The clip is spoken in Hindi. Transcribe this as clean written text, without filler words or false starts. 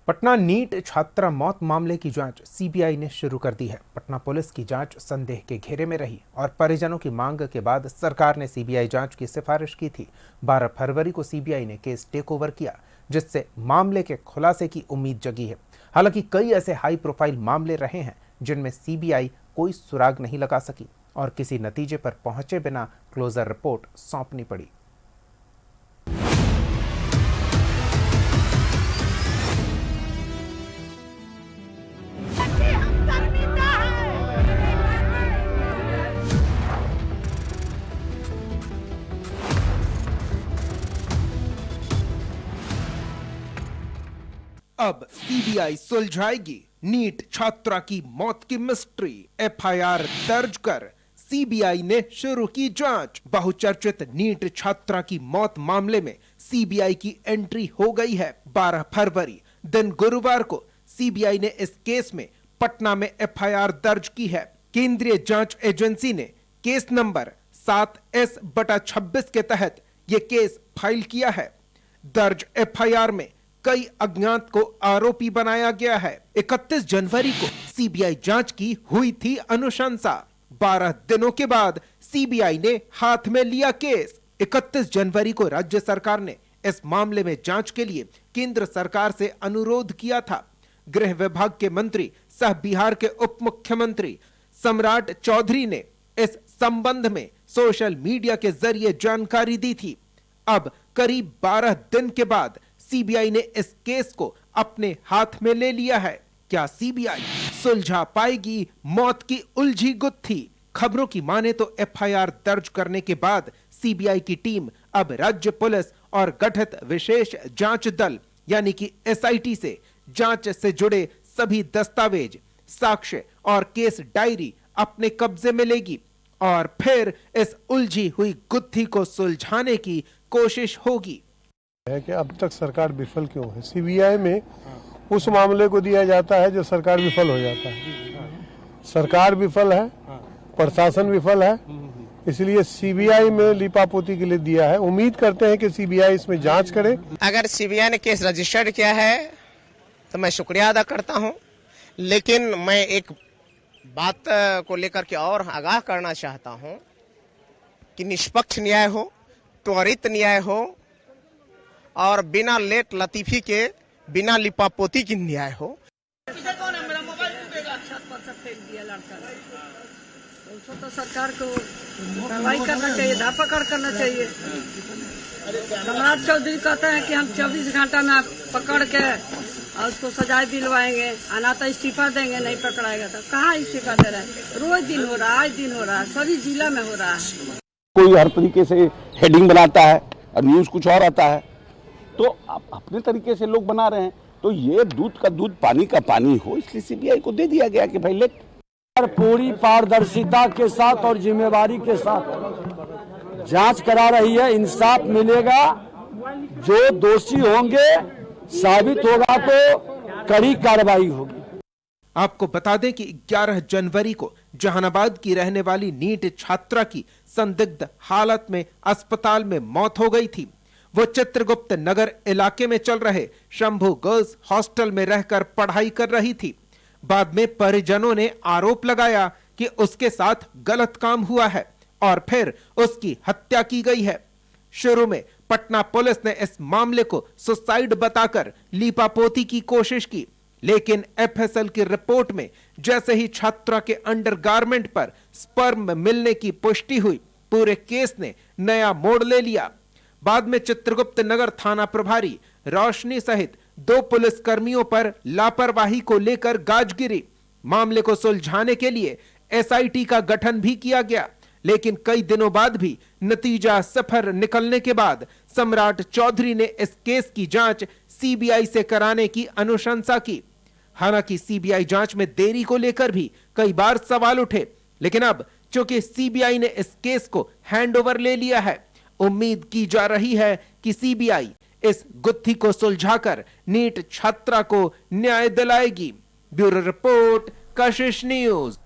पटना नीट छात्रा मौत मामले की जांच सीबीआई ने शुरू कर दी है। पटना पुलिस की जांच संदेह के घेरे में रही और परिजनों की मांग के बाद सरकार ने सीबीआई जांच की सिफारिश की थी। 12 फरवरी को सीबीआई ने केस टेक ओवर किया, जिससे मामले के खुलासे की उम्मीद जगी है। हालांकि कई ऐसे हाई प्रोफाइल मामले रहे हैं जिनमें सीबीआई कोई सुराग नहीं लगा सकी और किसी नतीजे पर पहुंचे बिना क्लोजर रिपोर्ट सौंपनी पड़ी। अब सीबीआई सुलझाएगी नीट छात्रा की मौत की मिस्ट्री। एफआईआर दर्ज कर सीबीआई ने शुरू की जांच। बहुचर्चित नीट छात्रा की मौत मामले में सीबीआई की एंट्री हो गई है। 12 फरवरी दिन गुरुवार को सीबीआई ने इस केस में पटना में एफआईआर दर्ज की है। केंद्रीय जांच एजेंसी ने केस नंबर 7S/26 के तहत यह केस फाइल किया है। दर्ज एफआईआर में कई अज्ञात को आरोपी बनाया गया है। 31 जनवरी को सीबीआई जांच की हुई थी अनुशंसा। 12 दिनों के बाद सीबीआई ने हाथ में लिया केस। 31 जनवरी को राज्य सरकार ने इस मामले में जांच के लिए केंद्र सरकार से अनुरोध किया था। गृह विभाग के मंत्री सह बिहार के उप मुख्यमंत्री सम्राट चौधरी ने इस संबंध में सोशल मीडिया के जरिए जानकारी दी थी। अब करीब 12 दिन के बाद सीबीआई ने इस केस को अपने हाथ में ले लिया है। क्या सीबीआई सुलझा पाएगी मौत की उलझी गुत्थी? खबरों की माने तो एफआईआर दर्ज करने के बाद सीबीआई की टीम अब राज्य पुलिस और गठित विशेष जांच दल यानी कि एसआईटी से जांच से जुड़े सभी दस्तावेज, साक्ष्य और केस डायरी अपने कब्जे में लेगी और फिर इस उलझी हुई गुत्थी को सुलझाने की कोशिश होगी। है कि अब तक सरकार विफल क्यों है। सीबीआई में उस मामले को दिया जाता है जो सरकार विफल हो जाता है। सरकार विफल है, प्रशासन विफल है, इसलिए सीबीआई में लीपापोती के लिए दिया है। उम्मीद करते हैं कि सीबीआई इसमें जांच करे। अगर सीबीआई ने केस रजिस्टर्ड किया है तो मैं शुक्रिया अदा करता हूं, लेकिन मैं एक बात को लेकर के और आगाह करना चाहता हूं कि निष्पक्ष न्याय हो, त्वरित न्याय हो और बिना लेट लतीफी के, बिना लिपापोती की न्याय हो। उसको तो सरकार को कार्रवाई करना चाहिए, धरपकड़ करना चाहिए। सम्राट चौधरी कहते हैं कि हम 24 घंटा में पकड़ के और उसको सजाए दिलवाएंगे, आना तो इस्तीफा देंगे, नहीं पकड़ाएगा तो कहाँ इस्तीफा दे रहे हैं। रोज दिन हो रहा है, आज दिन हो रहा है, सभी जिला में हो रहा है। कोई हर तरीके से हेडिंग बनाता है और न्यूज कुछ और आता है, तो अपने तरीके से लोग बना रहे हैं। तो ये दूध का दूध पानी का पानी हो, इसलिए सीबीआई को दे दिया गया कि भाई ले। पूरी पारदर्शिता के साथ और जिम्मेवारी के साथ जांच करा रही है। इंसाफ मिलेगा, जो दोषी होंगे साबित होगा तो कड़ी कार्रवाई होगी। आपको बता दें कि 11 जनवरी को जहानाबाद की रहने वाली नीट छात्रा की संदिग्ध हालत में अस्पताल में मौत हो गई थी। वो चित्रगुप्त नगर इलाके में चल रहे शंभू गर्ल्स हॉस्टल में रहकर पढ़ाई कर रही थी। बाद में परिजनों ने आरोप लगाया कि उसके साथ गलत काम हुआ है और फिर उसकी हत्या की गई है। शुरू में पटना पुलिस ने इस मामले को सुसाइड बताकर लीपापोती की कोशिश की, लेकिन एफएसएल की रिपोर्ट में जैसे ही छात्रा के अंडरगारमेंट पर स्पर्म मिलने की पुष्टि हुई, पूरे केस ने नया मोड़ ले लिया। बाद में चित्रगुप्त नगर थाना प्रभारी रोशनी सहित 2 पुलिसकर्मियों पर लापरवाही को लेकर गाज गिरी। मामले को सुलझाने के लिए एसआईटी का गठन भी किया गया, लेकिन कई दिनों बाद भी नतीजा सफर निकलने के बाद सम्राट चौधरी ने इस केस की जांच सीबीआई से कराने की अनुशंसा की। हालांकि सीबीआई जांच में देरी को लेकर भी कई बार सवाल उठे, लेकिन अब चूंकि सीबीआई ने इस केस को हैंडओवर ले लिया है, उम्मीद की जा रही है कि सीबीआई इस गुत्थी को सुलझाकर नीट छात्रा को न्याय दिलाएगी। ब्यूरो रिपोर्ट, कशिश न्यूज।